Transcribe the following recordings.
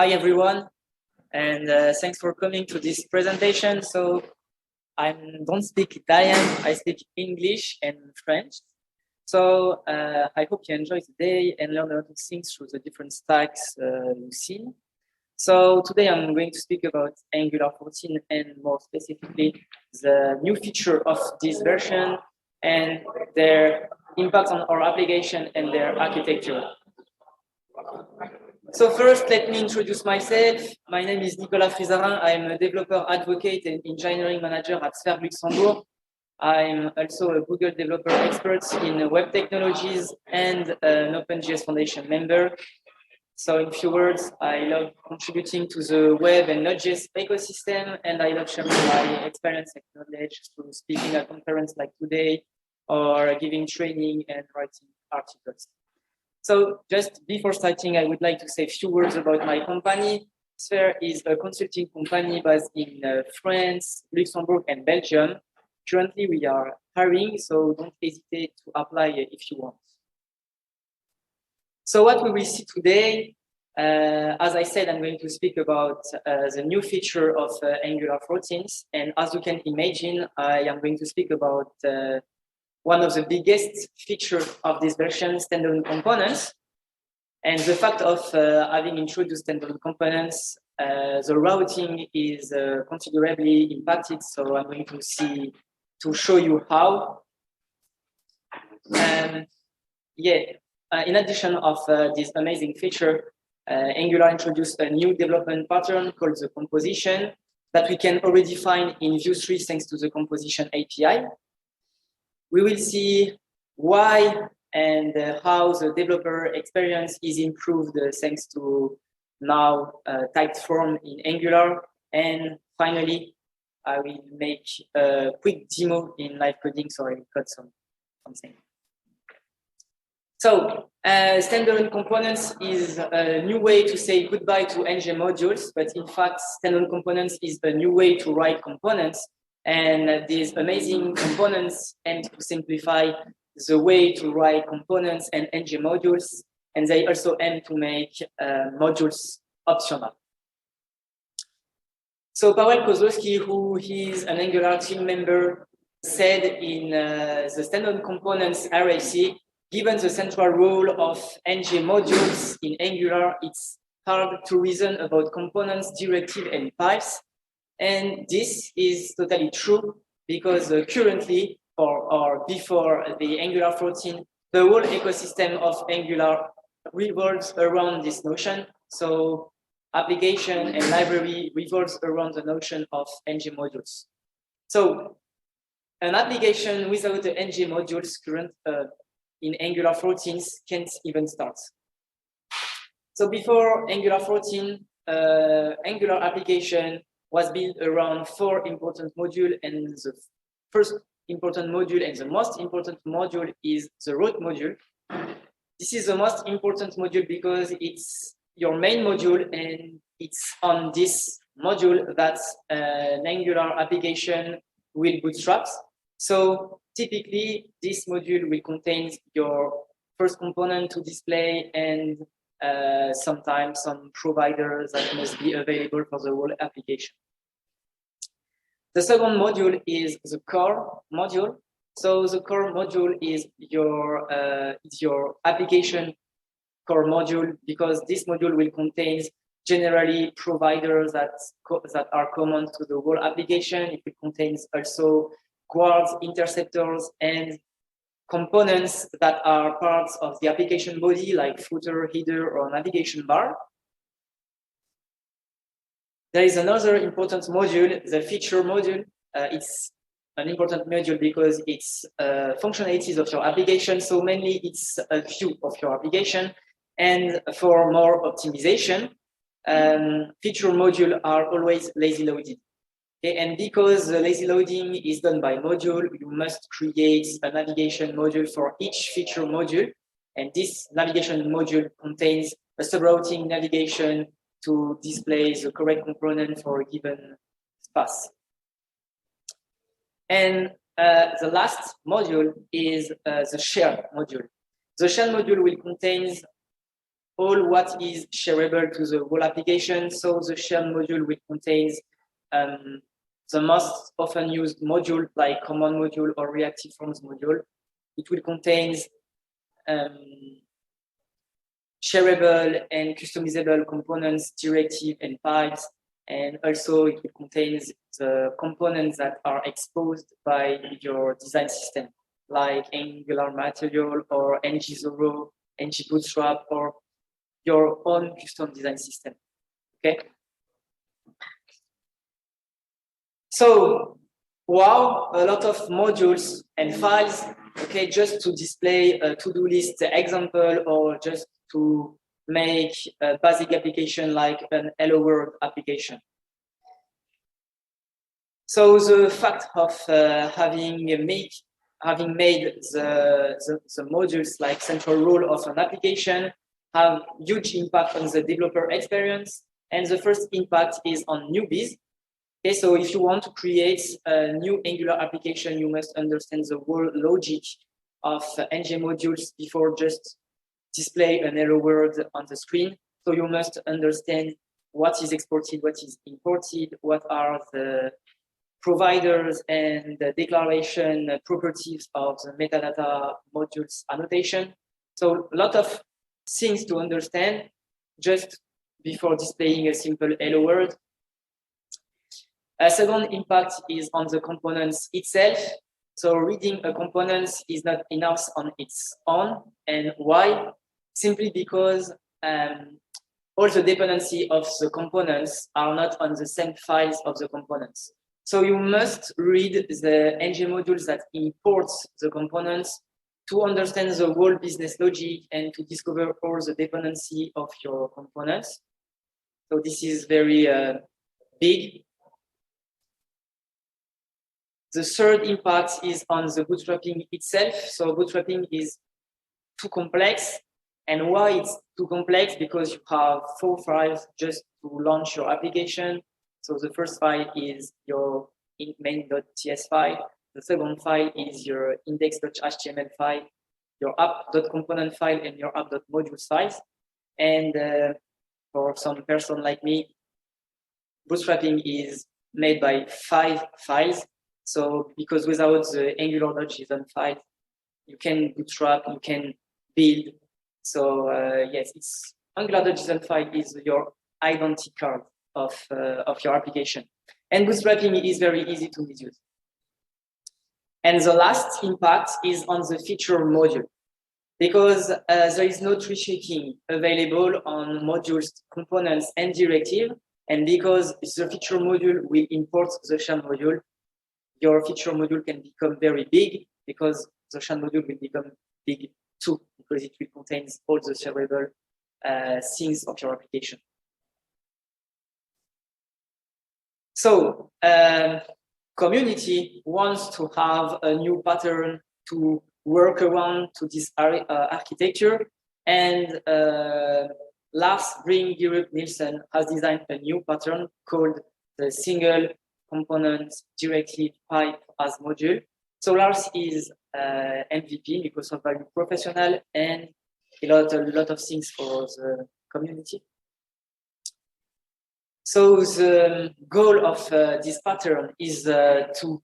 Hi everyone, and thanks for coming to this presentation. So I don't speak Italian, I speak English and French. So I hope you enjoy today and learn a lot of things through the different stacks you've seen. So today I'm going to speak about Angular 14 and more specifically the new feature of this version and their impact on our application and their architecture. So first, let me introduce myself. My name is Nicolas Frizzarin. I'm a developer advocate and engineering manager at SFEIR Luxembourg. I'm also a Google developer expert in web technologies and an OpenJS Foundation member. So in few words, I love contributing to the web and Node.js ecosystem, and I love sharing my experience and knowledge through speaking at conferences like today or giving training and writing articles. So just before starting, I would like to say a few words about my company. SFEIR is a consulting company based in France, Luxembourg, and Belgium. Currently, we are hiring, so don't hesitate to apply if you want. So what we will see today, as I said, I'm going to speak about the new feature of Angular 14. And as you can imagine, I am going to speak about one of the biggest features of this version, standalone components. And the fact of having introduced standalone components, the routing is considerably impacted. So I'm going to show you how. In addition of this amazing feature, Angular introduced a new development pattern called the composition that we can already find in Vue 3 thanks to the composition API. We will see why and how the developer experience is improved thanks to now typed form in Angular. And finally, I will make a quick demo in live coding, so I will code something. So standalone components is a new way to say goodbye to ng modules, but in fact, standalone components is a new way to write components. And these amazing components aim to simplify the way to write components and ng modules, and they also aim to make modules optional. So Paweł Kozłowski, who is an Angular team member, said in the standalone components RAC, given the central role of ng modules in Angular, it's hard to reason about components, directive, and pipes. And this is totally true because currently, or before the Angular 14, the whole ecosystem of Angular revolves around this notion. So application and library revolves around the notion of ng modules. So an application without the ng modules current in Angular 14 can't even start. So before Angular 14, Angular application was built around 4 important modules, and the first important module and the most important module is the root module. This is the most important module because it's your main module, and it's on this module that an Angular application will bootstrap. So typically, this module will contain your first component to display and sometimes some providers that must be available for the whole application. The second module is the core module. So the core module is your application core module, because this module will contain generally providers that are common to the whole application. It will contain also guards, interceptors, and components that are parts of the application body, like footer, header, or navigation bar. There is another important module, the feature module. It's an important module because it's functionalities of your application. So mainly it's a view of your application. And for more optimization, feature module are always lazy loaded. Okay, and because the lazy loading is done by module, you must create a navigation module for each feature module. And this navigation module contains a subrouting navigation to display the correct component for a given path. And the last module is the share module. The share module will contain all what is shareable to the whole application. So the shared module will contain the most often used module, like command module or reactive forms module. It will contain shareable and customizable components, directive and files, and also it will contain the components that are exposed by your design system, like Angular material or ng0, ng bootstrap, or your own custom design system. Okay. So, wow, a lot of modules and files. Okay, just to display a to-do list example, or just to make a basic application like an Hello World application. So the fact of having made the modules like central role of an application have huge impact on the developer experience. And the first impact is on newbies. Okay, so if you want to create a new Angular application, you must understand the whole logic of ng modules before just display an hello world on the screen. So you must understand what is exported, what is imported, what are the providers and the declaration properties of the metadata modules annotation. So a lot of things to understand just before displaying a simple hello world. A second impact is on the components itself. So reading a component is not enough on its own. And why? Simply because all the dependency of the components are not on the same files of the components. So you must read the ng modules that import the components to understand the whole business logic and to discover all the dependency of your components. So this is very big. The third impact is on the bootstrapping itself. So bootstrapping is too complex. And why it's too complex? Because you have 4 files just to launch your application. So the first file is your main.ts file. The second file is your index.html file, your app.component file, and your app.modules files. And for some person like me, bootstrapping is made by 5 files. So because without the angular.json file, you can bootstrap, you can build. So yes, it's angular.json file is your identity card of your application. And bootstrapping is very easy to misuse. And the last impact is on the feature module, because there is no tree shaking available on modules, components, and directive. And because the feature module will import the shell module, your feature module can become very big, because the shell module will become big too, because it will contain all the shareable things of your application. So community wants to have a new pattern to work around to this architecture, and Lars Nielsen has designed a new pattern called the single component directive pipe as module. So Lars is MVP, Microsoft Value Professional, and a lot of things for the community. So the goal of this pattern is to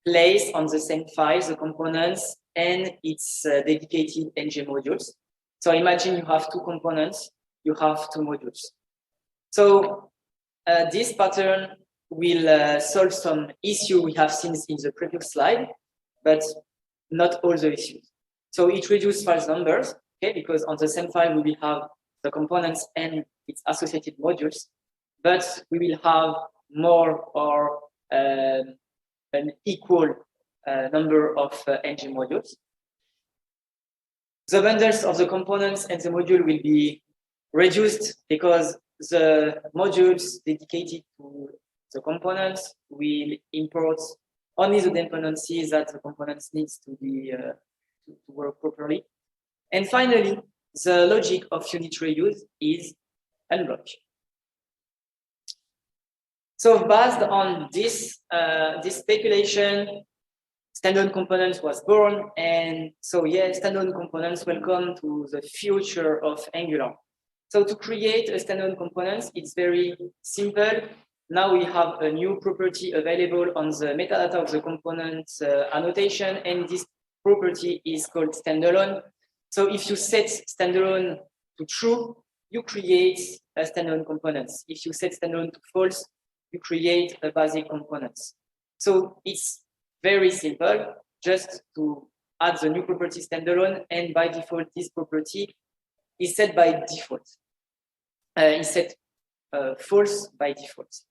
place on the same file the components and its dedicated ng modules. So imagine you have 2 components, you have 2 modules. So this pattern will solve some issue we have seen in the previous slide, but not all the issues. So it reduces file numbers, okay, because on the same file we will have the components and its associated modules, but we will have more or an equal number of ng modules. The bundles of the components and the module will be reduced, because the modules dedicated to the components will import only the dependencies that the components needs to be to work properly. And finally, the logic of unit reuse is unblocked. So based on this this speculation, Standalone Components was born. And so, yeah, Standalone Components, welcome to the future of Angular. So to create a standalone components, it's very simple. Now we have a new property available on the metadata of the component annotation, and this property is called standalone. So if you set standalone to true, you create a standalone components. If you set standalone to false, you create a basic components. So it's very simple, just to add the new property standalone, and by default, this property is set by default. Is set false by default.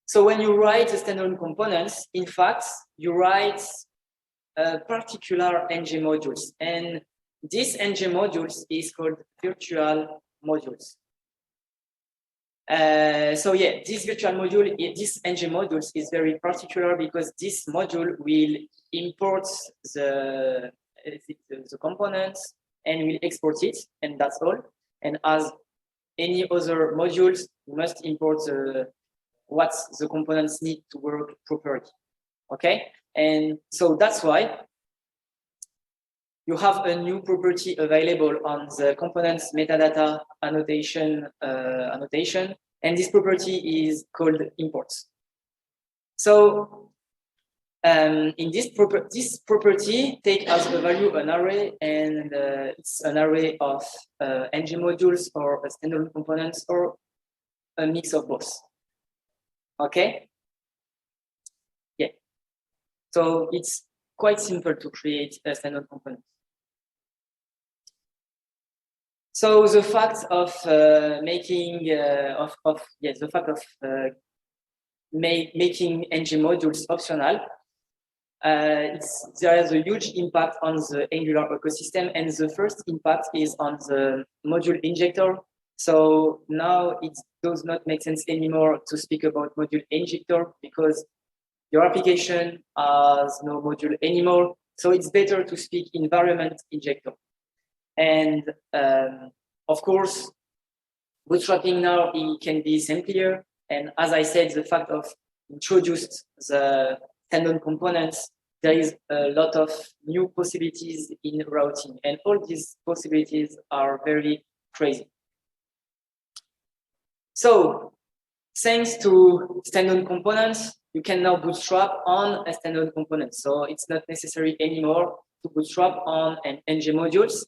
So when you write a standalone components, in fact, you write particular ng modules, and this ng modules is called virtual modules. So yeah, this virtual module, this ng modules is very particular because this module will import the components and will export it, and that's all. And as any other modules, you must import what the components need to work properly. Okay, and so that's why you have a new property available on the components metadata annotation, and this property is called imports. So in this property take as a value an array, and it's an array of ng modules or a standalone components or a mix of both. Okay. Yeah. So it's quite simple to create a standalone component. So the fact of making making ng modules optional, there is a huge impact on the Angular ecosystem, and the first impact is on the module injector. So now it does not make sense anymore to speak about module injector because your application has no module anymore. So it's better to speak environment injector. And of course, bootstrapping now it can be simpler. And as I said, the fact of introduced the standalone components, there is a lot of new possibilities in routing, and all these possibilities are very crazy. So thanks to standalone components, you can now bootstrap on a standalone component. So it's not necessary anymore to bootstrap on an ng modules,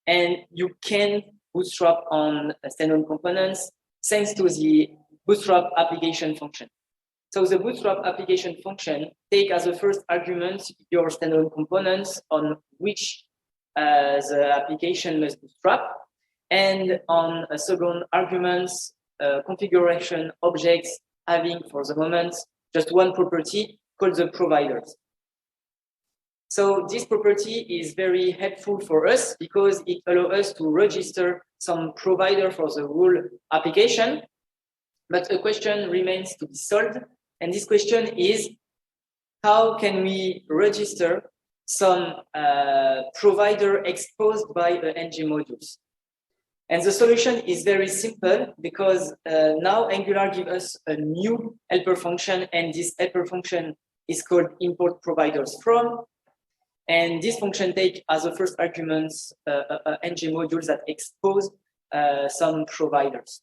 and you can bootstrap on standalone components thanks to the bootstrap application function. So the bootstrap application function take as a first argument your standalone components on which the application must bootstrap, and on a second argument, configuration objects having for the moment just one property called the providers. So this property is very helpful for us because it allows us to register some provider for the whole application. But a question remains to be solved. And this question is, how can we register some provider exposed by the ng modules? And the solution is very simple because now Angular gives us a new helper function, and this helper function is called import providers from. And this function takes as a first argument ng modules that expose some providers.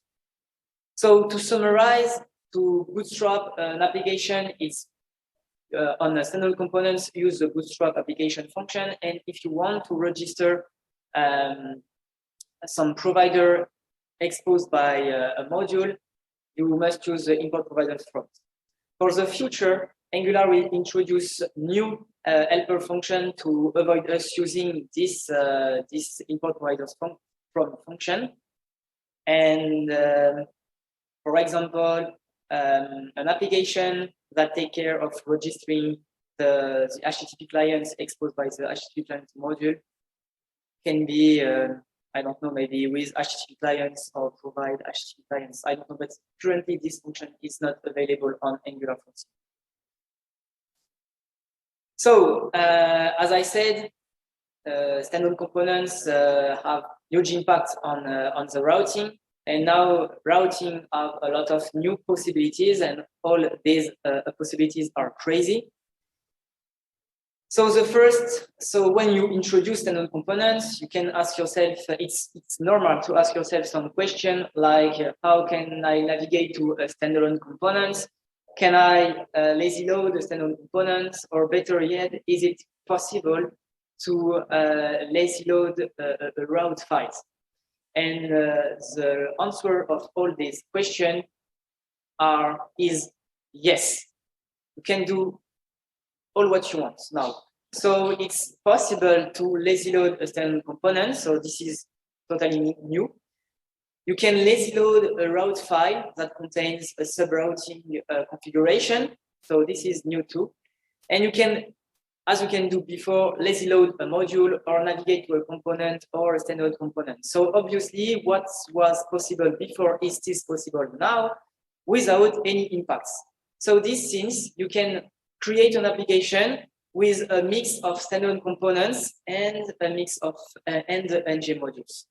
So to summarize, to bootstrap an application, it's on the standalone components, use the bootstrap application function. And if you want to register some provider exposed by a module, you must use the import providers from. For the future, Angular will introduce new helper function to avoid us using this import providers from function. And for example, an application that take care of registering the HTTP clients exposed by the HTTP client module can be, I don't know, maybe with HTTP clients or provide HTTP clients. I don't know, but currently this function is not available on Angular functions. So, as I said, standalone components have huge impact on the routing, and now routing have a lot of new possibilities, and all these possibilities are crazy. So the first, so when you introduce standalone components, you can ask yourself, it's normal to ask yourself some question like, how can I navigate to a standalone components? Can I lazy load a standalone components? Or better yet, is it possible to lazy load a route files? And the answer of all these questions is yes. You can do all what you want now. So it's possible to lazy load a standalone component. So this is totally new. You can lazy load a route file that contains a subrouting configuration. So this is new too. And you can, as you can do before, lazy load a module or navigate to a component or a standalone component. So obviously what was possible before is still possible now without any impacts. So these things, you can create an application with a mix of standalone components and a mix of and ng modules.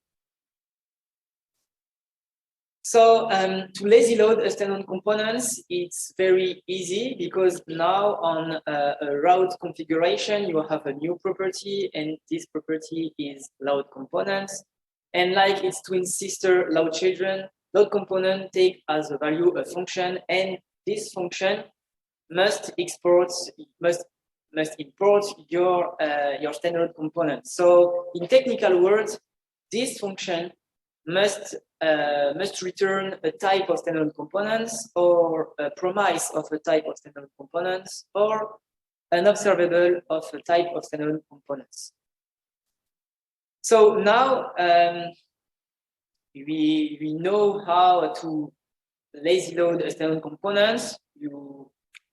So to lazy load a standalone components, it's very easy because now on a route configuration, you have a new property, and this property is load components. And like its twin sister load children, load component take as a value a function, and this function must import your standard component. So in technical words, this function must return a type of standard components or a promise of a type of standard components or an observable of a type of standard components. So now we know how to lazy load a standard components.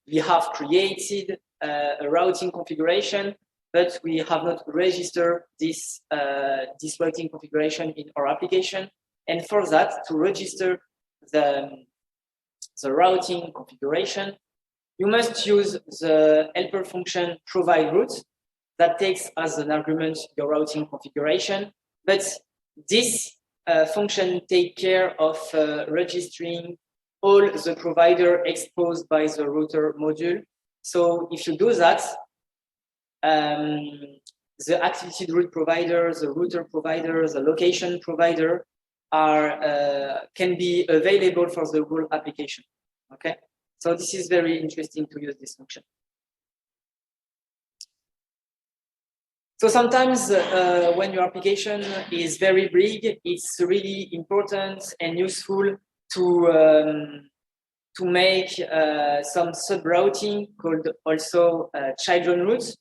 We have created a routing configuration, but we have not registered this routing configuration in our application. And for that, to register the routing configuration, you must use the helper function provide route that takes as an argument your routing configuration. But this function takes care of registering all the provider exposed by the router module. So if you do that, the activity route provider, the router provider, the location provider can be available for the whole application. Okay, so this is very interesting to use this function. So sometimes when your application is very big, it's really important and useful to make some subrouting called also children routes.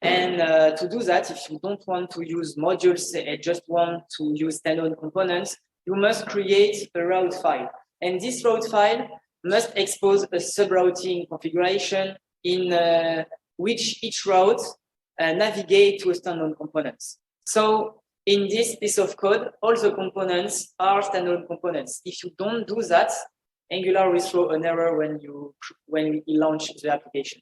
And to do that, if you don't want to use modules and just want to use standalone components, you must create a route file. And this route file must expose a subrouting configuration in which each route navigate to a standalone components. So in this piece of code, all the components are standalone components. If you don't do that, Angular will throw an error when we launch the application.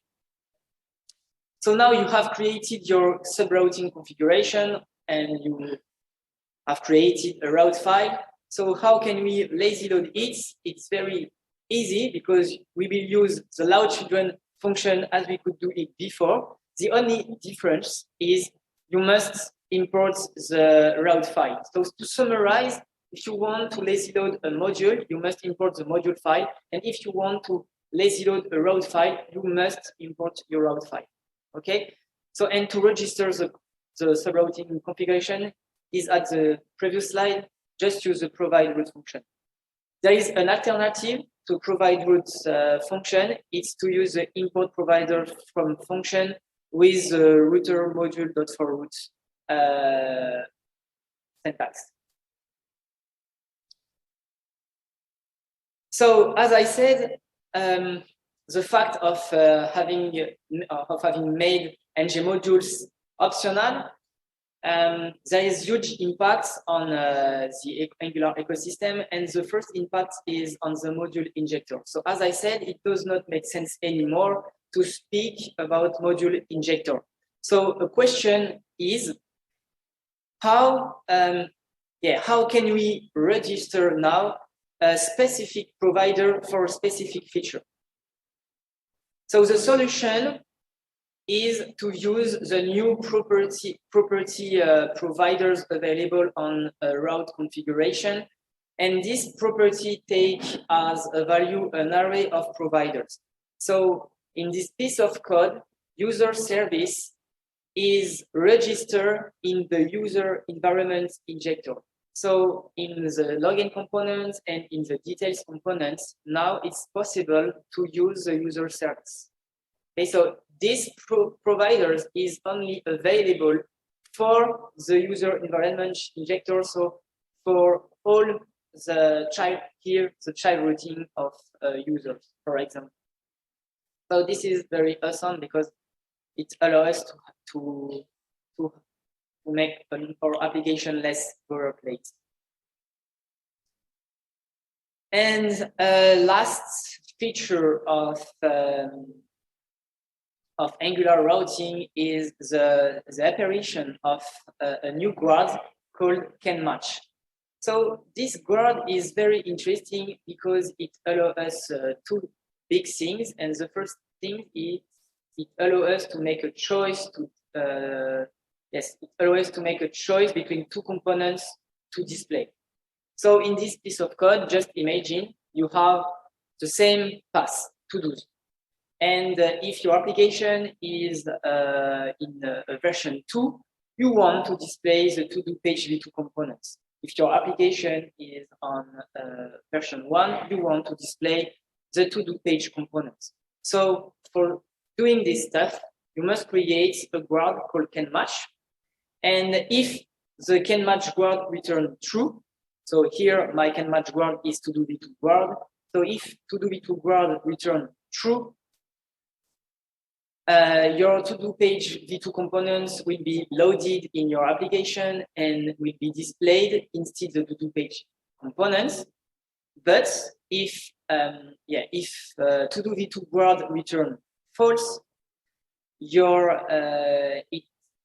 So now you have created your subrouting configuration and you have created a route file. So how can we lazy load it? It's very easy because we will use the load children function as we could do it before. The only difference is you must import the route file. So to summarize, if you want to lazy load a module, you must import the module file. And if you want to lazy load a route file, you must import your route file. Okay, so and to register the subrouting configuration is at the previous slide, just use the provide route function. There is an alternative to provide route function. It's to use the import provider from function with the router module.forRoute syntax. So as I said, the fact of having made ng modules optional, there is huge impact on the Angular ecosystem, and the first impact is on the module injector. So as I said, it does not make sense anymore to speak about module injector. So a question is, how can we register now a specific provider for a specific feature? So the solution is to use the new property providers available on route configuration. And this property takes as a value an array of providers. So in this piece of code, user service is registered in the user environment injector. So in the login components and in the details components, now it's possible to use the user service. Okay, so this providers is only available for the user environment injector. So for all the child here, the child routing of users, for example. So this is very awesome because it allows us to make our application less boilerplate. And last feature of Angular routing is the apparition of a new guard called can-match. So this guard is very interesting because it allows us two big things. And the first thing is it allows us to make a choice between two components to display. So in this piece of code, just imagine you have the same path to do. And if your application is in version 2, you want to display the to-do page v2 components. If your application is on version 1, you want to display the to-do page components. So for doing this stuff, you must create a guard called can-match. And if the can-match guard returns true, so here my can-match guard is to-do v2 guard. So if to-do v2 guard returns true, your to-do page v2 components will be loaded in your application and will be displayed instead of the to-do page components. But if to-do v2 guard return false, your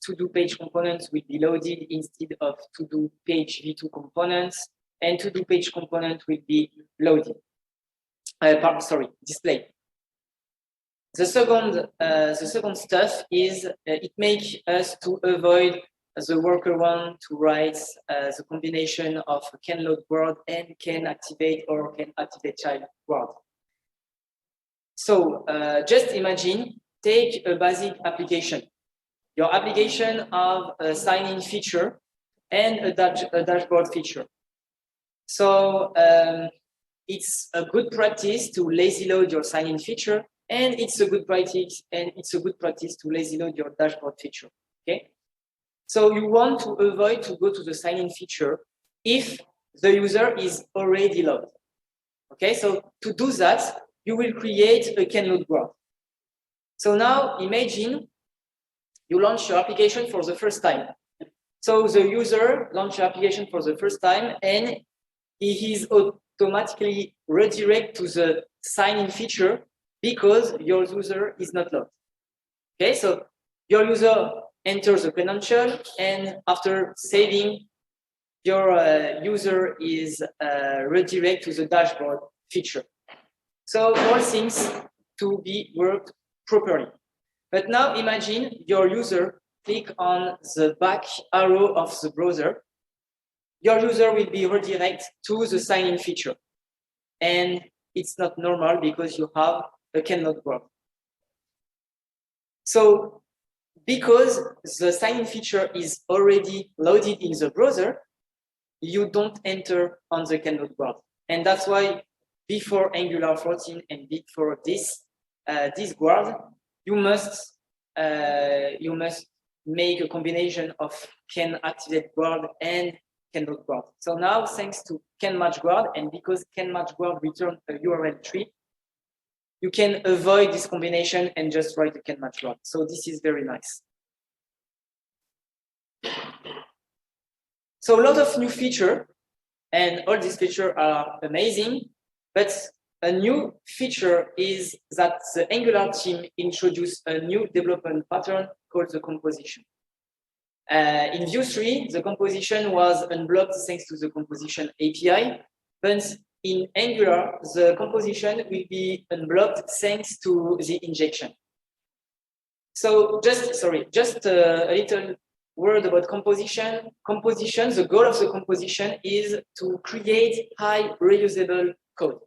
to-do page components will be loaded instead of to-do page v2 components, and to-do page component will be loaded. Displayed. The second stuff is it makes us to avoid the workaround to write the combination of can load guard and can activate or can activate child guard. So just imagine, take a basic application. Your application have a sign-in feature and a dashboard feature. So it's a good practice to lazy load your sign-in feature, and it's a good practice to lazy load your dashboard feature. Okay, so you want to avoid to go to the sign-in feature if the user is already logged. Okay, so to do that, you will create a can load guard. So now imagine you launch your application for the first time. So the user launched your application for the first time, and he is automatically redirected to the sign-in feature because your user is not logged. Okay, so your user enters the credential, and after saving, your user is redirected to the dashboard feature. So all things to be worked properly. But now imagine your user click on the back arrow of the browser. Your user will be redirected to the sign-in feature. And it's not normal because you have a cannot work. So because the sign-in feature is already loaded in the browser, you don't enter on the cannot guard. And that's why before Angular 14 and before this guard, you must make a combination of can activate guard and cannot guard. So now, thanks to can match guard, and because can match guard return a URL tree, you can avoid this combination and just write a can match guard. So this is very nice. So a lot of new feature, and all these features are amazing, but a new feature is that the Angular team introduced a new development pattern called the composition. In Vue 3, the composition was unblocked thanks to the composition API, but in Angular, the composition will be unblocked thanks to the injection. So just a little word about composition. Composition, the goal of the composition is to create high reusable code.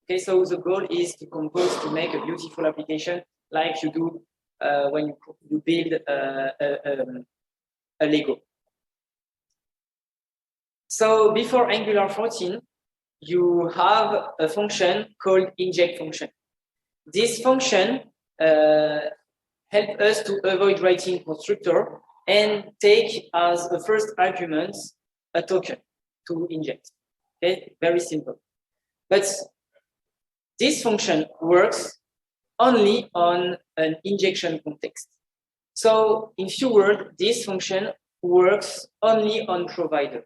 Okay, so the goal is to compose to make a beautiful application like you do when you build a Lego. So before Angular 14, you have a function called inject function. This function helps us to avoid writing constructor and take as the first argument a token to inject. Okay, very simple. But this function works only on an injection context. So in few words, this function works only on provider.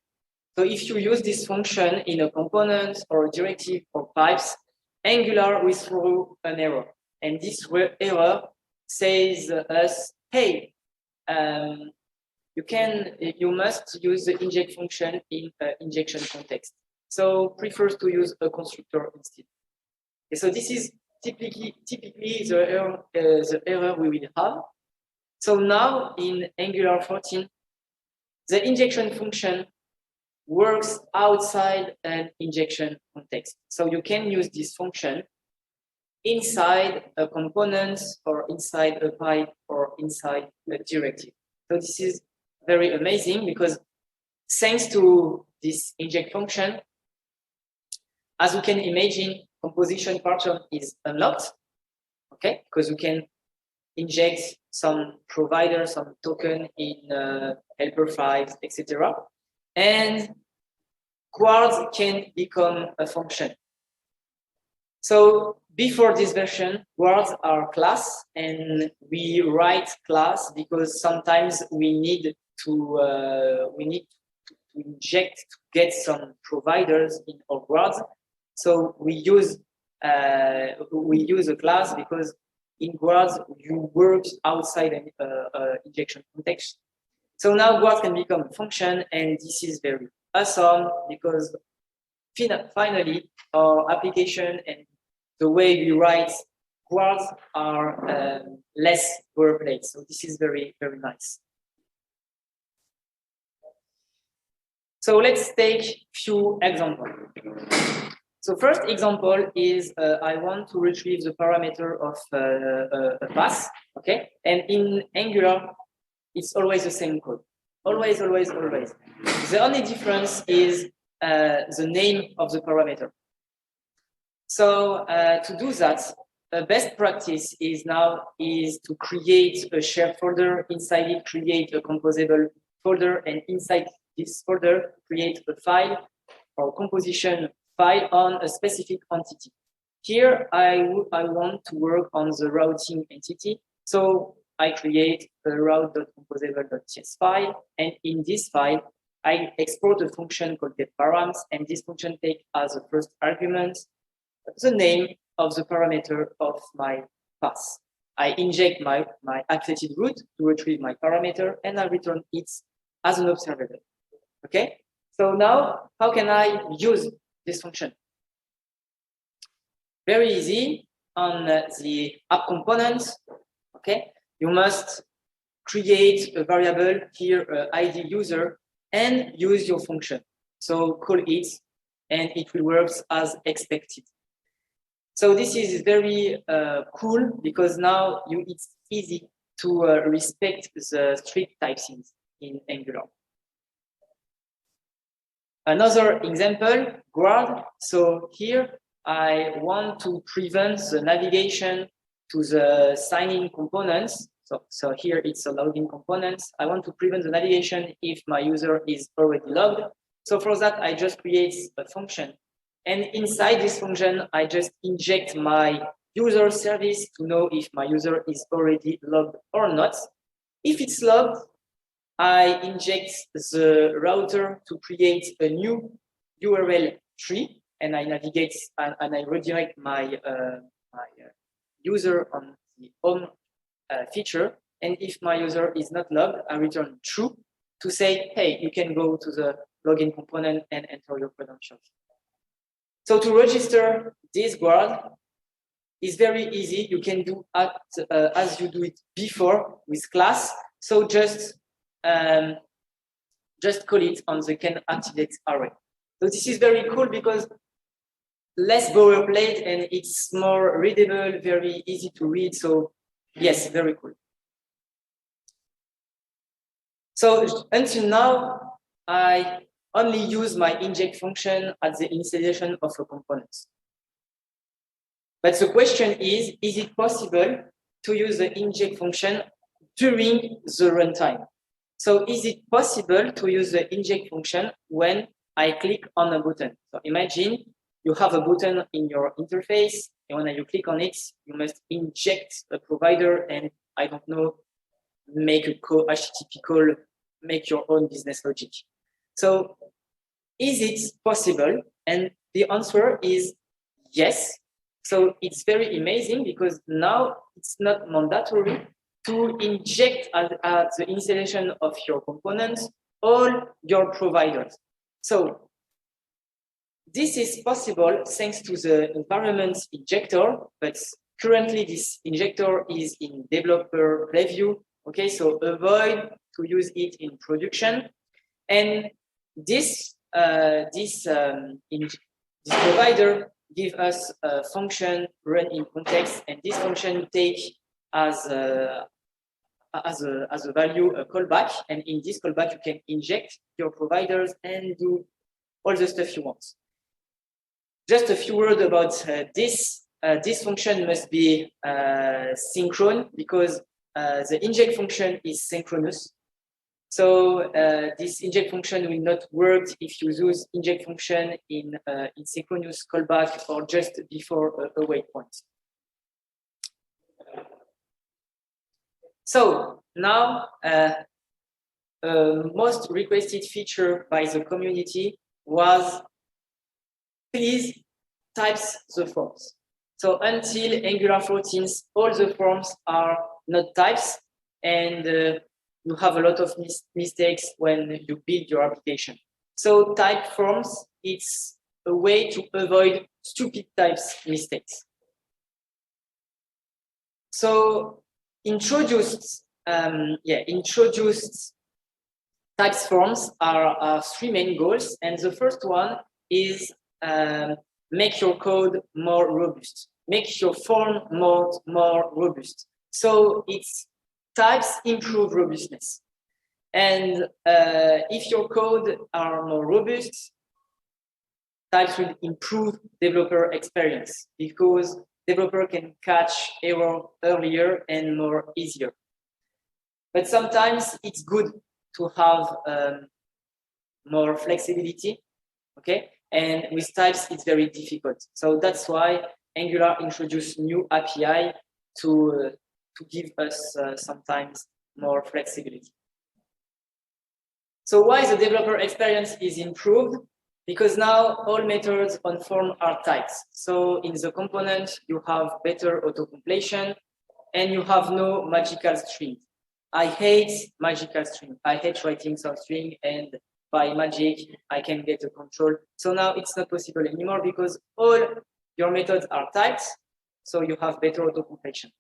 So if you use this function in a component or a directive or pipes, Angular will throw an error. And this error says us, hey, you must use the inject function in an injection context. So prefers to use a constructor instead. Okay, so this is typically the error we will have. So now in Angular 14, the injection function works outside an injection context. So you can use this function inside a component or inside a pipe or inside a directive. So this is very amazing because thanks to this inject function, as you can imagine, composition pattern is unlocked, okay? Because you can inject some provider, some token in helper files, etc. And guards can become a function. So before this version, guards are class, and we write class because sometimes we need to inject to get some providers in our guards. So we use a class because in guards you work outside an injection context. So now guards can become a function, and this is very awesome because finally our application and the way we write guards are less boilerplate. So this is very, very nice. So let's take few examples. So first example is I want to retrieve the parameter of a pass, okay? And in Angular, it's always the same code. Always, always, always. The only difference is the name of the parameter. So to do that, the best practice is to create a shared folder. Inside it, create a composable folder, and inside this folder, create a file or composition file on a specific entity. Here, I want to work on the routing entity. So I create a route.composable.ts file, and in this file, I export a function called getParams, and this function takes as a first argument the name of the parameter of my pass. I inject my affected route to retrieve my parameter, and I return it as an observable. Okay? So now, how can I use this function? Very easy. On the app components, okay, you must create a variable here, ID user, and use your function. So call it, and it will work as expected. So this is very cool because now it's easy to respect the strict typesins in Angular. Another example, guard. So here I want to prevent the navigation to the sign-in components. So here it's a logging components. I want to prevent the navigation if my user is already logged. So for that, I just create a function. And inside this function, I just inject my user service to know if my user is already logged or not. If it's logged, I inject the router to create a new URL tree, and I navigate and I redirect my user on the home feature. And if my user is not logged, I return true to say, hey, you can go to the login component and enter your credentials. So to register this guard, is very easy. You can do as you do it before with class. So just call it on the can activate array. So this is very cool because less boilerplate and it's more readable, very easy to read. So yes, very cool. So until now, I only use my inject function at the installation of a component. But the question is it possible to use the inject function during the runtime? So is it possible to use the inject function when I click on a button? So imagine you have a button in your interface, and when you click on it, you must inject a provider and, I don't know, make a HTTP call, make your own business logic. So is it possible? And the answer is yes. So it's very amazing because now it's not mandatory to inject at the installation of your components all your providers. So this is possible thanks to the environment injector, but currently this injector is in developer preview. Okay, so avoid to use it in production. And this provider give us a function run in context, and this function take as a value a callback, and in this callback you can inject your providers and do all the stuff you want. Just a few words about this. This function must be synchronous because the inject function is synchronous. So this inject function will not work if you use inject function in synchronous callback or just before a waypoint. So now, most requested feature by the community was please types the forms. So until Angular 14, all the forms are not types, and you have a lot of mistakes when you build your application. So type forms, it's a way to avoid stupid types mistakes. So introduced types forms are three main goals, and the first one is make your code more robust, make your form more robust. So it's types improve robustness. And if your code are more robust, types will improve developer experience because developer can catch error earlier and more easier. But sometimes it's good to have more flexibility, okay? And with types, it's very difficult. So that's why Angular introduced new API to give us sometimes more flexibility. So why the developer experience is improved? Because now all methods on form are types. So in the component, you have better auto-completion and you have no magical string. I hate magical string. I hate writing some string and by magic, I can get a control. So now it's not possible anymore because all your methods are types. So you have better auto-completion.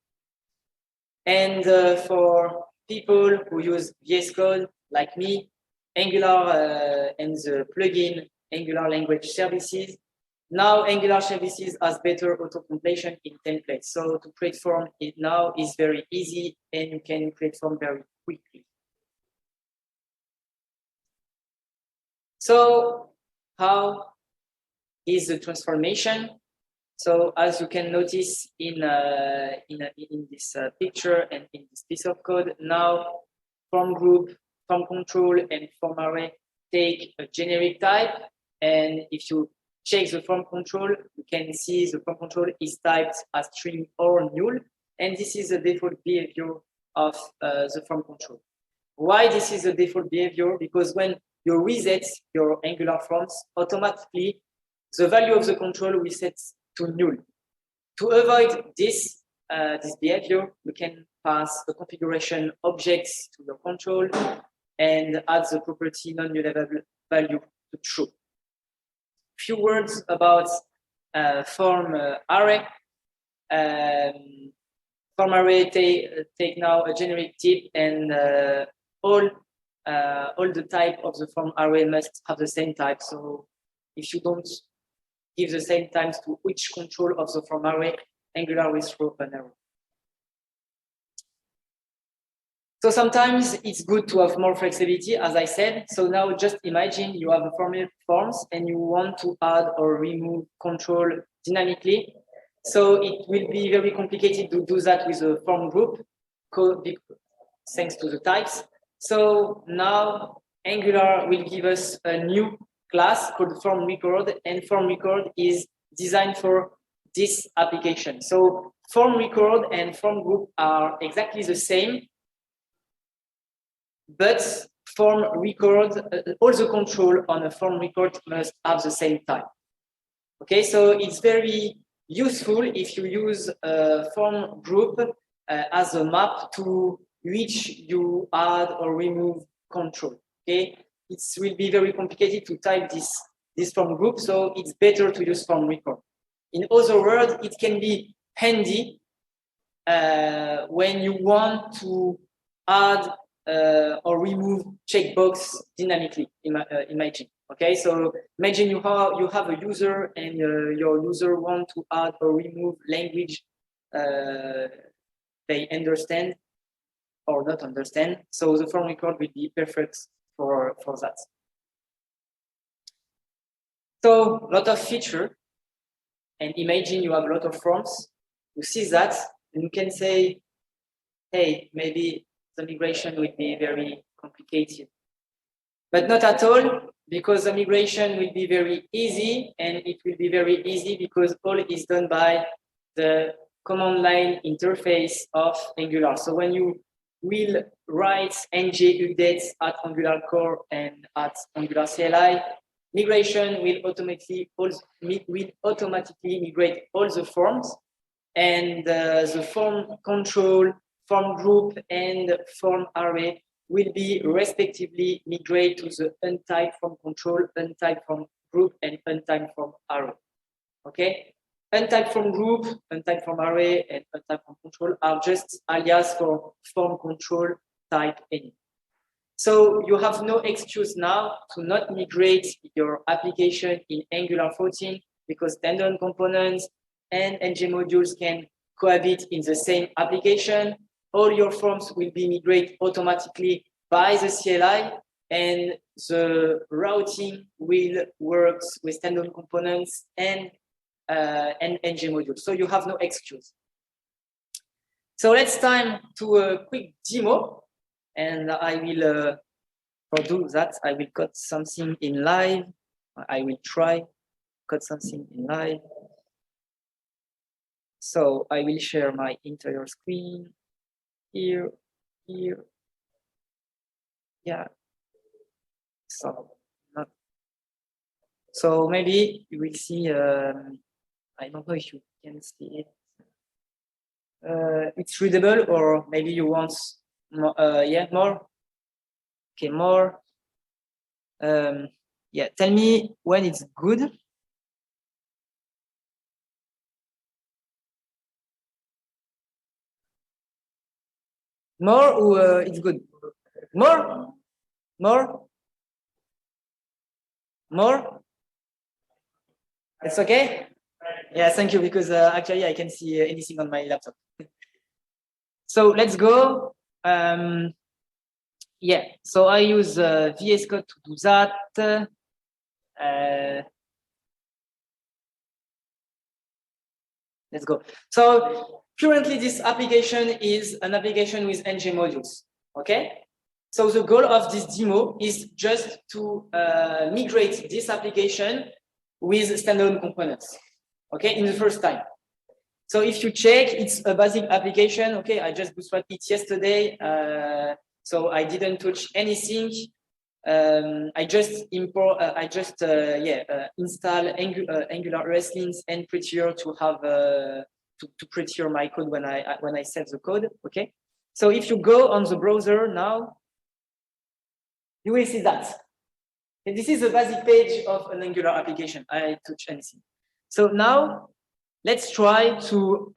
And for people who use VS Code like me, Angular and the plugin Angular language services, now Angular services has better auto-completion in templates. So to create form now is very easy and you can create form very quickly. So how is the transformation? So as you can notice in this picture and in this piece of code, now form group, form control, and form array take a generic type. And if you check the form control, you can see the form control is typed as string or null. And this is the default behavior of the form control. Why this is the default behavior? Because when you reset your Angular forms, automatically the value of the control will set to null. To avoid this behavior, you can pass a configuration objects to your control and add the property non-nullable value to true. Few words about form array. form array take now a generic type, and all the type of the form array must have the same type. So if you don't give the same times to each control of the form array, Angular will throw an error. So sometimes it's good to have more flexibility, as I said. So now just imagine you have a forms and you want to add or remove control dynamically. So it will be very complicated to do that with a form group, thanks to the types. So now Angular will give us a new class called form record, and form record is designed for this application. So form record and form group are exactly the same, but form record, all the control on a form record must have the same type. Okay, so it's very useful if you use a form group as a map to which you add or remove control. Okay, it will be very complicated to type this form group, so it's better to use form record. In other words, it can be handy when you want to add or remove checkbox dynamically. Imagine. Okay, so imagine you have a user and your user want to add or remove language they understand or not understand. So the form record will be perfect for that. So a lot of feature, and imagine you have a lot of forms. You see that, and you can say, hey, maybe the migration will be very complicated. But not at all, because the migration will be very easy, and it will be very easy because all is done by the command line interface of Angular. So when you will write ng updates at Angular core and at Angular CLI, migration will automatically migrate all the forms, and the form control, form group, and form array will be respectively migrate to the untyped form control, untyped form group, and untyped form array. Okay, untyped form group, untyped form array, and untyped form control are just alias for form control type any. So you have no excuse now to not migrate your application in Angular 14 because standalone components and ng modules can cohabit in the same application. All your forms will be migrated automatically by the CLI, and the routing will work with standalone components and ng modules. So you have no excuse. So let's time to a quick demo. And I will, for do that, I will cut something in live. I will try cut something in live. So I will share my entire screen here. Yeah. So maybe you will see. I don't know if you can see it. It's readable, or maybe you want. Yeah, more. Okay, more. Yeah, tell me when it's good. More or it's good? More? More? More? It's okay? Yeah, thank you, because actually I can see anything on my laptop. So let's go. Yeah, so I use VS Code to do that. Let's go. So currently this application is an application with ng modules, okay? So the goal of this demo is just to migrate this application with standalone components, okay, in the first time. So if you check, it's a basic application, okay? I just bootstrapped it yesterday. So I didn't touch anything. I just install Angular ESLints and prettier to have to prettier my code when I set the code. Okay. So if you go on the browser now, you will see that. And this is the basic page of an Angular application. I touch anything. So now let's try to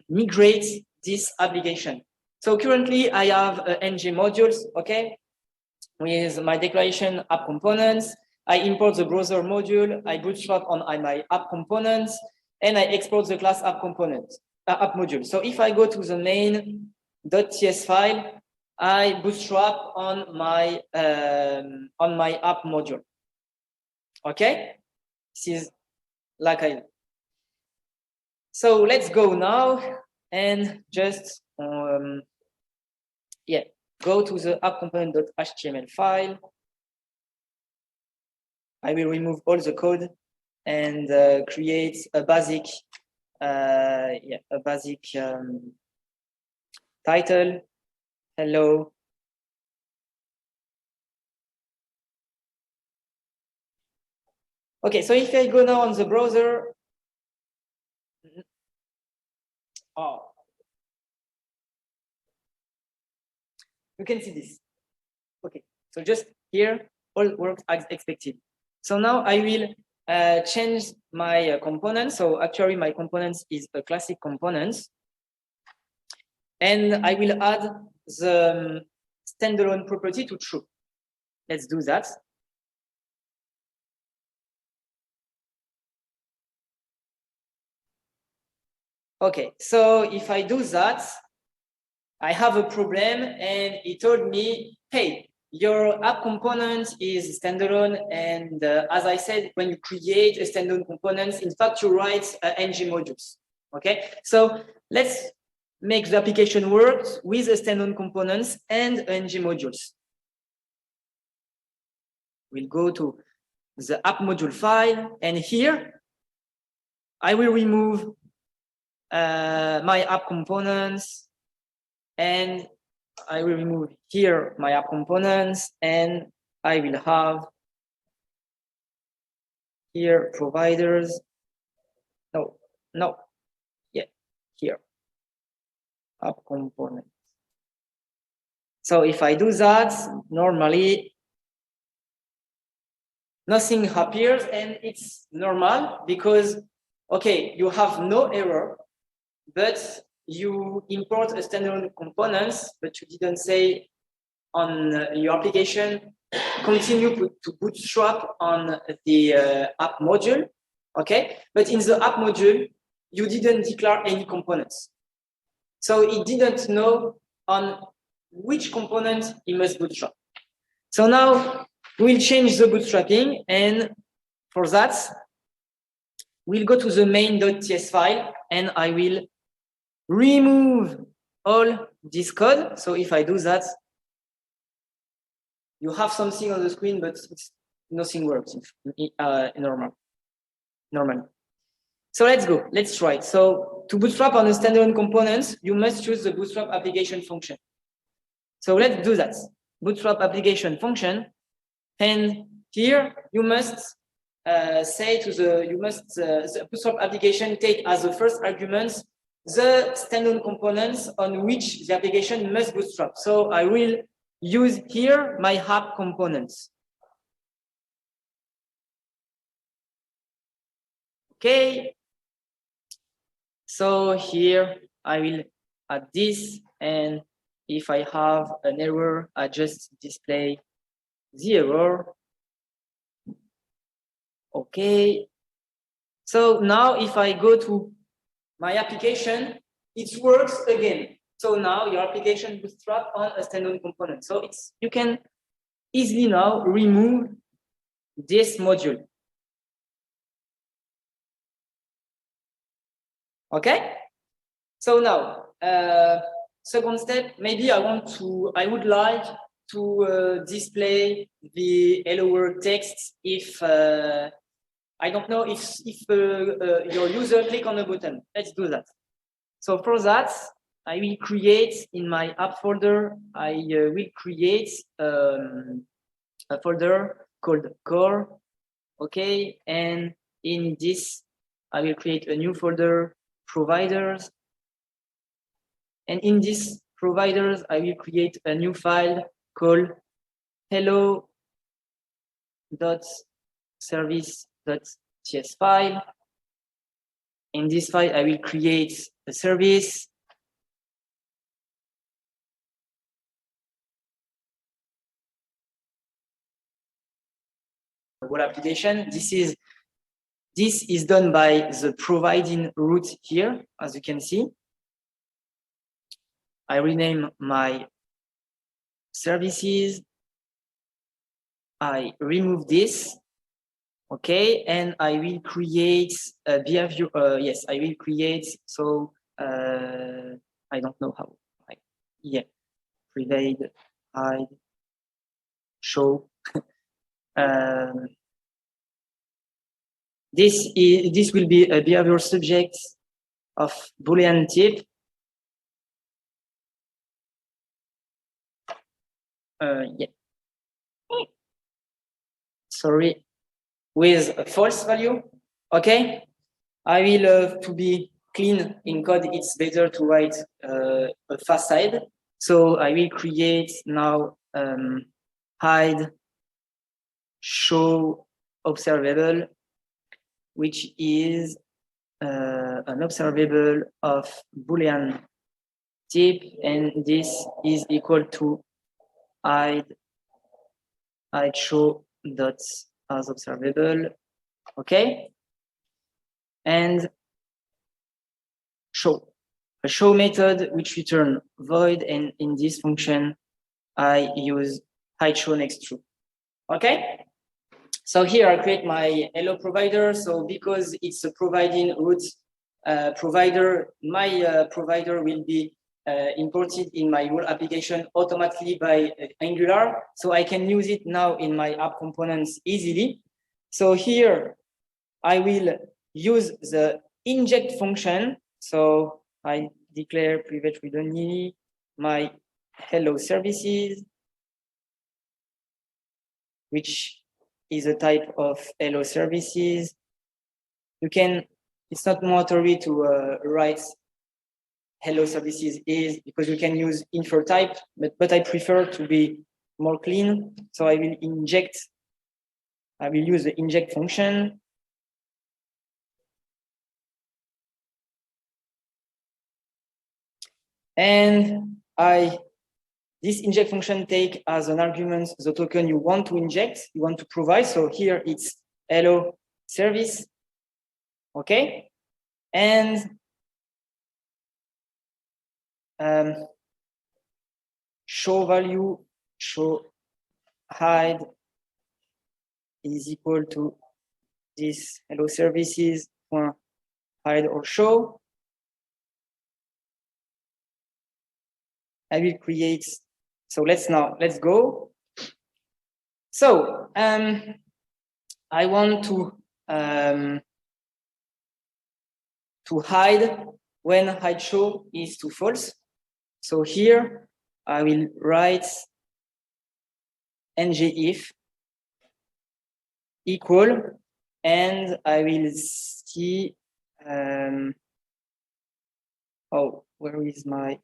migrate this application. So currently I have ng modules, okay, with my declaration app components. I import the browser module, I bootstrap on my app components, and I export the class app component, app module. So if I go to the main.ts file, I bootstrap on my app module. Okay, this is like I. So let's go now and just go to the app component.html file. I will remove all the code and create a basic title. Hello. Okay, so if I go now on the browser, you can see this. Okay, so just here, all works as expected. So now I will change my component. So actually my components is a classic component. And I will add the standalone property to true. Let's do that. Okay, so if I do that, I have a problem and it told me, hey, your app component is standalone. And as I said, when you create a standalone component, in fact, you write ng modules. Okay, so let's make the application work with a standalone components and ng modules. We'll go to the app module file, and here I will remove my app components, and I will remove here my app components, and I will have here providers. No, yeah, here app components. So if I do that, normally nothing appears, and it's normal because, okay, you have no error, but you import a standalone components, but you didn't say on your application, continue to bootstrap on the app module, okay? But in the app module, you didn't declare any components. So it didn't know on which component it must bootstrap. So now we'll change the bootstrapping, and for that, we'll go to the main.ts file, and I will remove all this code. So if I do that, you have something on the screen, but nothing works normally. So let's go, let's try it. So to bootstrap on a standalone components, you must choose the bootstrap application function. So let's do that. Bootstrap application function, and here you must say to the bootstrap application take as the first arguments the standalone components on which the application must bootstrap. So I will use here my app components. Okay. So here I will add this, and if I have an error, I just display the error. Okay. So now if I go to my application, it works again. So now your application bootstrap on a standalone component. So you can easily now remove this module. Okay. So now, second step, maybe I would like to display the hello world text if I don't know if your user click on a button. Let's do that. So for that, I will create in my app folder, I will create a folder called core. Okay, and in this, I will create a new folder, providers. And in this providers, I will create a new file called hello.service.ts file. In this file, I will create a service. Web application. This is done by the providing route here, as you can see. I rename my services. I remove this. Okay, and I will create a behavior. Yes, I will create. So I don't know how. Yeah, private, hide, show. This will be a behavior subject of Boolean type. Yeah. Sorry, with a false value. Okay. I will to be clean in code. It's better to write a fast side. So I will create now hide show observable, which is an observable of Boolean type, and this is equal to hide show dots as observable. Okay, and show a show method which return void, and in this function I use hide show next true. Okay, so here I create my hello provider. So because it's a providing route provider, my provider will be imported in my whole application automatically by Angular. So I can use it now in my app components easily. So here I will use the inject function. So I declare private read-only my hello services, which is a type of hello services. You can, it's not mandatory to write hello services is, because you can use infer type, but I prefer to be more clean. So I will inject, I will use the inject function. And this inject function take as an argument the token you want to inject, you want to provide. So here it's hello service. Okay. And show value, show hide is equal to this hello services hide or show. I will create. So let's go. So I want to hide when hide show is to false. So here I will write ngIf equal, and I will see. Oh, where is my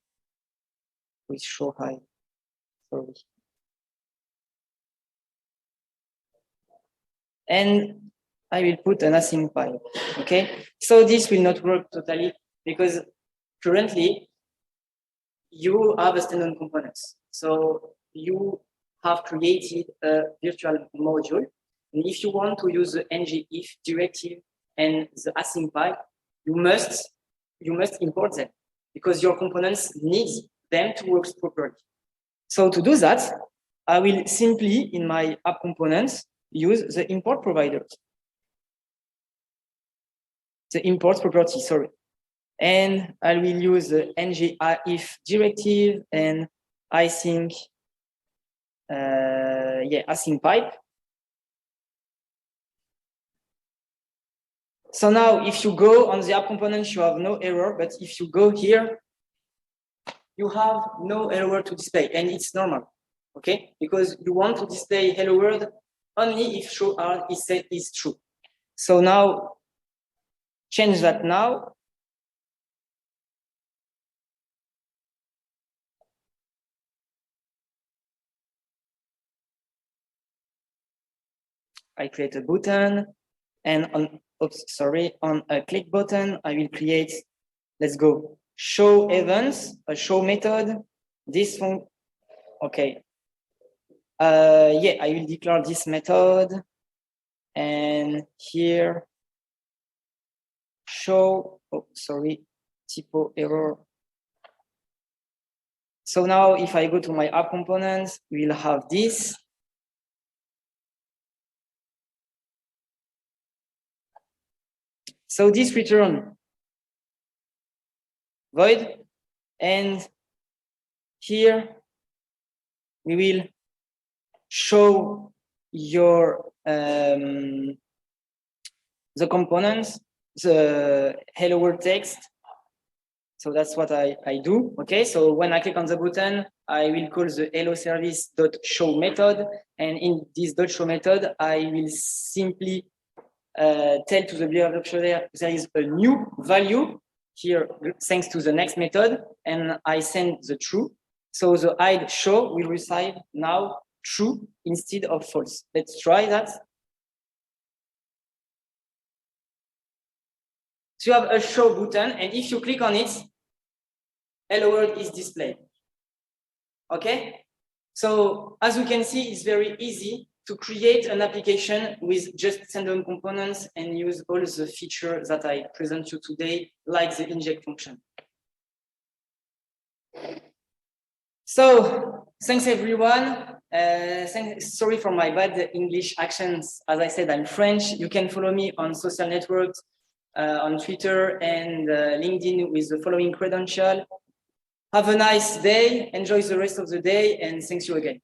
with show hide? Sorry. And I will put an async pipe. Okay, so this will not work totally because currently you have a standalone components. So you have created a virtual module, and if you want to use the ngIf directive and the async pipe, you must import them because your components need them to work properly. So to do that, I will simply in my app components use the import providers. The import property, sorry. And I will use the ngIf directive and async, async pipe. So now if you go on the app components, you have no error, but if you go here, you have no error to display, and it's normal, okay? Because you want to display hello world only if show R is true. So now, change that now. I create a button, and oops, sorry, on a click button, I will create, let's go, show events, a show method, this one, okay. Yeah, I will declare this method, and here, show, oh, sorry, typo error. So now if I go to my app components, we'll have this. So this return void, and here we will show your the components, the hello world text. So that's what I do. Okay, so when I click on the button, I will call the hello service.show method, and in this .show method, I will simply tell to the developer there is a new value here thanks to the next method, and I send the true. So the hide show will receive now true instead of false. Let's try that. So you have a show button, and if you click on it, hello world is displayed. Okay? So as you can see, it's very easy to create an application with just standalone components and use all the features that I present you today, like the inject function. So thanks everyone. Sorry for my bad English accents. As I said, I'm French. You can follow me on social networks, on Twitter and LinkedIn with the following credential. Have a nice day. Enjoy the rest of the day, and thanks you again.